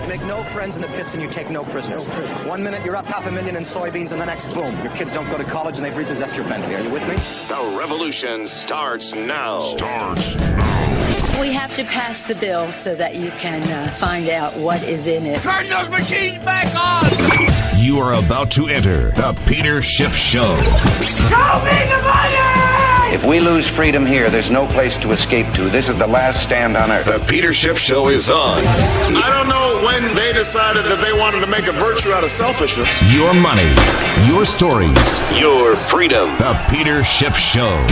make no friends in the pits and you take no prisoners. 1 minute you're up $500,000 in soybeans and the next, boom, your kids don't go to college and they've repossessed your Bentley. Are you with me? The revolution starts now. We have to pass the bill so that you can find out what is in it. Turn those machines back on! You are about to enter the Peter Schiff Show. Show me the money! If we lose freedom here, there's no place to escape to. This is the last stand on earth. The Peter Schiff Show is on. I don't know when they decided that they wanted to make a virtue out of selfishness. Your money, your stories, your freedom. The Peter Schiff Show.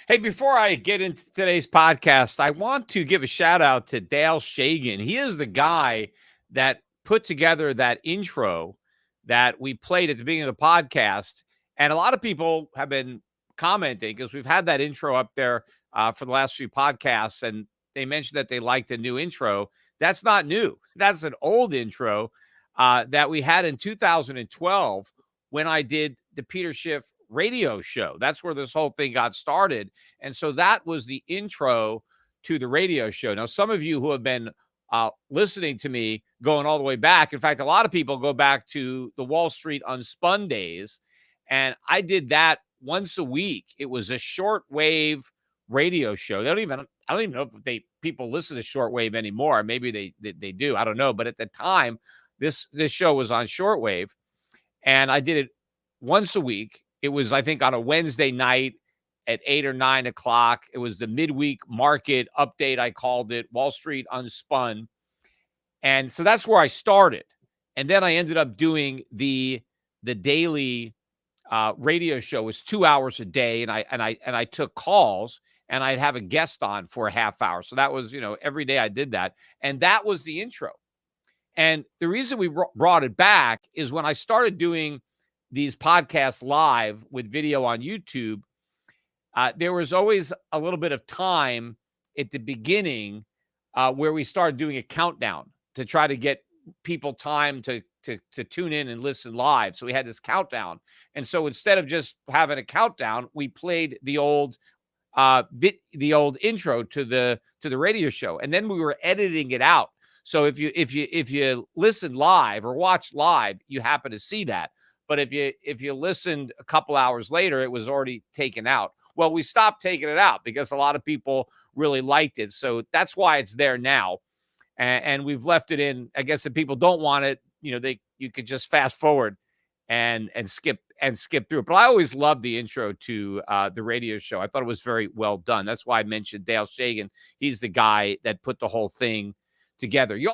Hey, before I get into today's podcast, I want to give a shout out to Dale Shagan. He is the guy that put together that intro that we played at the beginning of the podcast. And a lot of people have been commenting because we've had that intro up there for the last few podcasts. And they mentioned that they liked the new intro. That's not new. That's an old intro that we had in 2012 when I did the Peter Schiff radio show. That's where this whole thing got started. And so that was the intro to the radio show. Now, some of you who have been listening to me going all the way back, in fact, a lot of people go back to the Wall Street Unspun days, and I did that once a week. It was a shortwave radio show. I don't even know if people listen to shortwave anymore. Maybe they do. I don't know. But at the time, this show was on shortwave, and I did it once a week. It was, I think, on a Wednesday night at 8 or 9 o'clock. It was the midweek market update, I called it, Wall Street Unspun. And so that's where I started. And then I ended up doing the daily radio show. It was 2 hours a day, and I took calls, and I'd have a guest on for a half hour. So that was, every day I did that. And that was the intro. And the reason we brought it back is when I started doing these podcasts live with video on YouTube, there was always a little bit of time at the beginning where we started doing a countdown to try to get people time to tune in and listen live. So we had this countdown. And so instead of just having a countdown, we played the old intro to the radio show. And then we were editing it out. So if you listen live or watch live, you happen to see that. But if you listened a couple hours later, it was already taken out. Well, we stopped taking it out because a lot of people really liked it. So that's why it's there now. And we've left it in. I guess if people don't want it, you could just fast forward and skip through it. But I always loved the intro to the radio show. I thought it was very well done. That's why I mentioned Dale Shagan. He's the guy that put the whole thing together. You